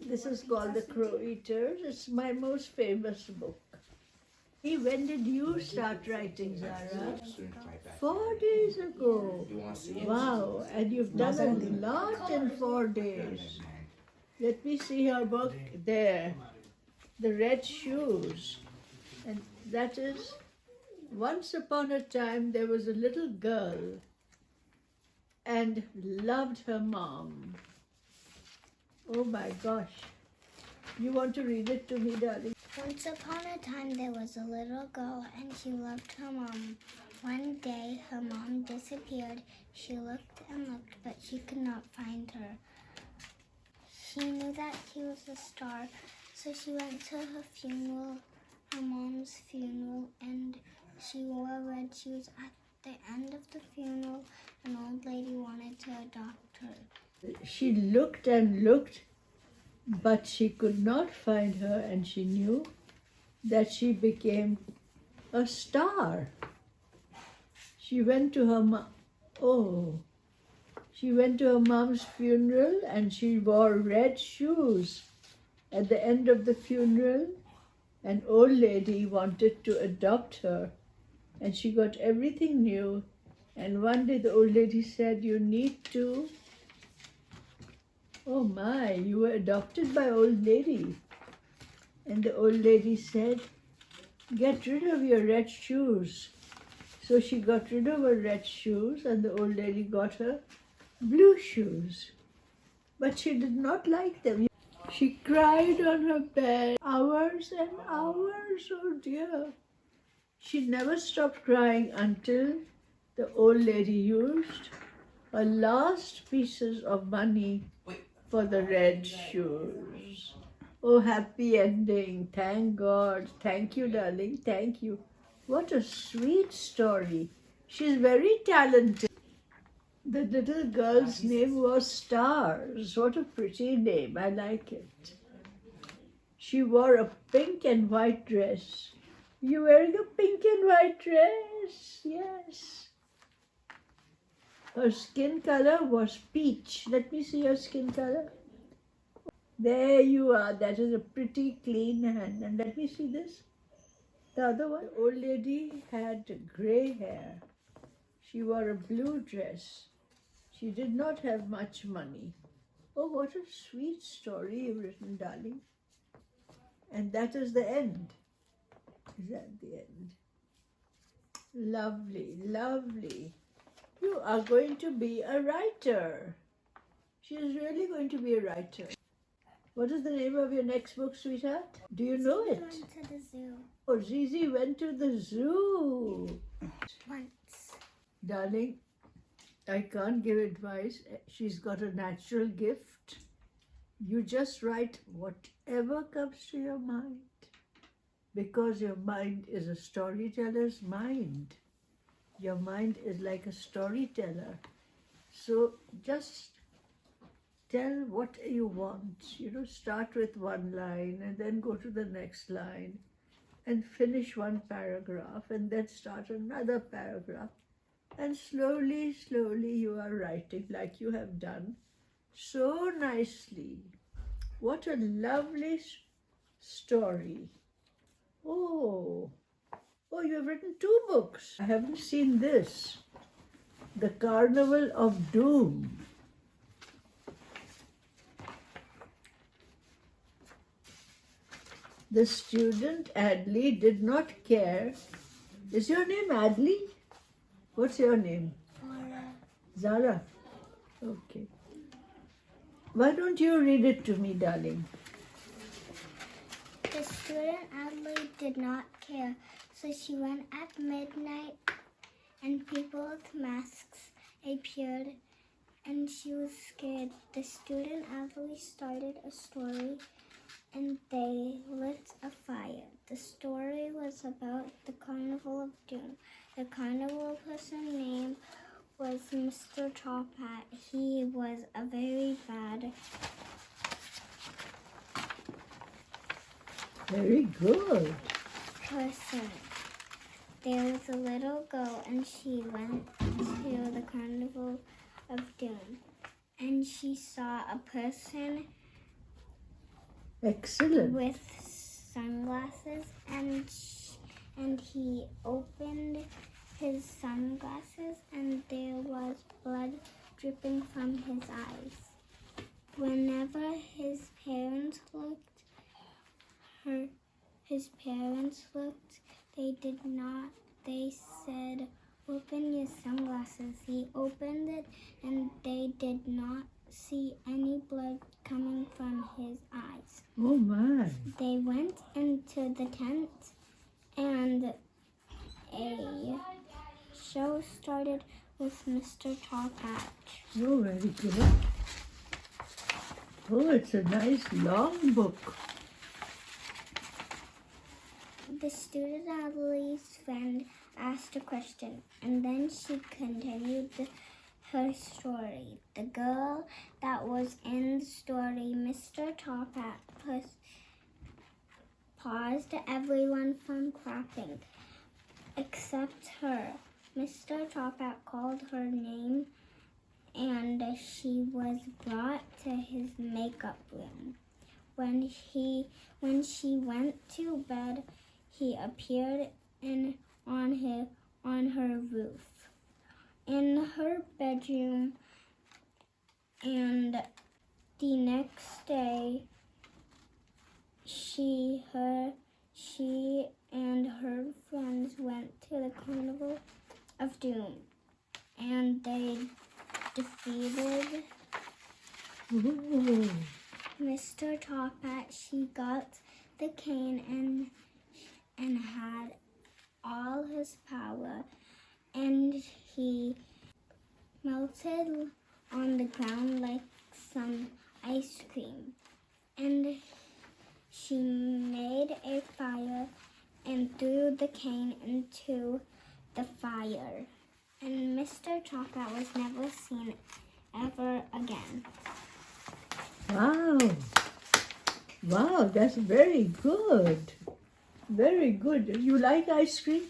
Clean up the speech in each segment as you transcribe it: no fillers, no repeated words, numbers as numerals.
This is called The Crow Eaters. It's my most famous book. When did you start writing, Zara? 4 days ago. Wow, and you've done a lot in 4 days. Let me see your book there. The Red Shoes. And that is, once upon a time there was a little girl and loved her mom. Oh my gosh. You want to read it to me, darling? Once upon a time, there was a little girl and she loved her mom. One day, her mom disappeared. She looked and looked, but she could not find her. She knew that she was a star, so she went to her funeral, her mom's funeral, and she wore red shoes. At the end of the funeral, an old lady wanted to adopt her. She looked and looked, but she could not find her, and she knew that she became a star. She went to her she went to her mom's funeral and she wore red shoes. At the end of the funeral, an old lady wanted to adopt her, and she got everything new. And one day the old lady said, "You need to..." Oh my, you were adopted by old lady. And the old lady said, "Get rid of your red shoes." So she got rid of her red shoes and the old lady got her blue shoes. But she did not like them. She cried on her bed hours and hours, oh dear. She never stopped crying until the old lady used her last pieces of money for the red shoes. Oh, happy ending. Thank God. Thank you, darling. Thank you. What a sweet story. She's very talented. The little girl's name was Stars. What a pretty name. I like it. She wore a pink and white dress. You wearing a pink and white dress? Yes. Her skin color was peach. Let me see your skin color. There you are. That is a pretty clean hand. And let me see this. The other one. The old lady had gray hair. She wore a blue dress. She did not have much money. Oh, what a sweet story you've written, darling. And that is the end. Is that the end? Lovely, lovely. You are going to be a writer. She is really going to be a writer. What is the name of your next book, sweetheart? Do you know it? She went to the zoo. Oh, Zbee went to the zoo. Once. Darling, I can't give advice. She's got a natural gift. You just write whatever comes to your mind, because your mind is a storyteller's mind. Your mind is like a storyteller. So just tell what you want. Start with one line and then go to the next line and finish one paragraph and then start another paragraph. And slowly, slowly you are writing like you have done so nicely. What a lovely story. Oh, you have written 2 books. I haven't seen this. The Carnival of Doom. The student Adley did not care. Is your name Adley? What's your name? Zara. Okay. Why don't you read it to me, darling? The student Adley did not care, so she went at midnight and people with masks appeared and she was scared. The student Adley started a story and they lit a fire. The story was about the Carnival of Doom. The carnival person name was Mr. Top Hat. He was a very bad. Very good. Person. There was a little girl and she went to the Carnival of Doom and she saw a person Excellent. with sunglasses, and he opened his sunglasses and there was blood dripping from his eyes. Whenever his parents looked, they said, "Open your sunglasses." He opened it and they did not see any blood coming from his eyes. Oh my. They went into the tent and a show started with Mr. Tallpatch. Oh, very good. Oh, it's a nice long book. The student Adelie's friend asked a question, and then she continued her story. The girl that was in the story, Mr. Tallpatch, paused everyone from clapping, except her. Mr. Tallpatch called her name, and she was brought to his makeup room. When she went to bed, he appeared on her roof, in her bedroom, and the next day she and her friends went to the Carnival of Doom, and they defeated Mr. Tallpatch. He got the cane and had all his power, and he melted on the ground like some ice cream. And she made a fire and threw the cane into the fire. And Mr. Tallpatch was never seen ever again. Wow. Wow, that's very good. Very good. You like ice cream?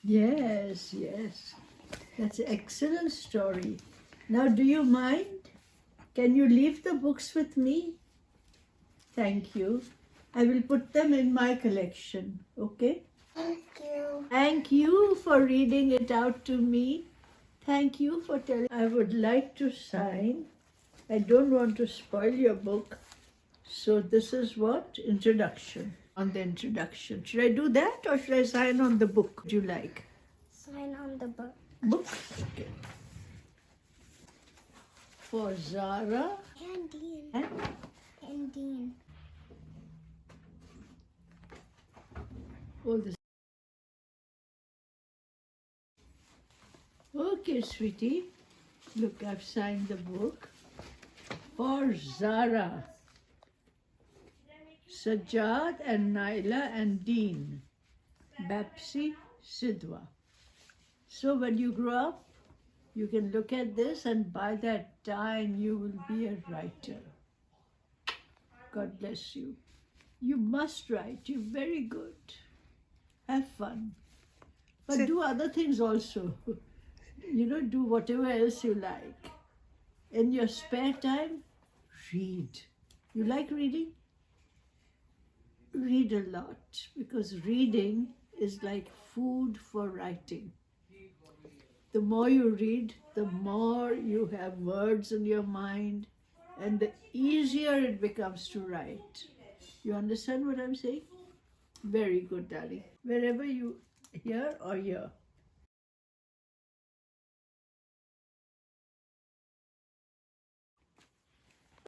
Yes, yes. That's an excellent story. Now, do you mind? Can you leave the books with me? Thank you. I will put them in my collection, okay? Thank you. Thank you for reading it out to me. Thank you for telling. I would like to sign. I don't want to spoil your book. So this is what? Introduction. On the introduction. Should I do that or should I sign on the book? Would you like? Sign on the book. Book? Okay. For Zara And Dean. and And Dean. oh, this. Okay, sweetie. Look, I've signed the book. For Zara, Sajjad and Naila and Dean, BAPSI SIDHWA. So when you grow up, you can look at this and by that time you will be a writer. God bless you. You must write. You're very good. Have fun. But do other things also. Do whatever else you like. In your spare time, read. You like reading? Read a lot, because reading is like food for writing. The more you read, the more you have words in your mind, and the easier it becomes to write. You understand what I'm saying? Very good, darling. Wherever you, here or here.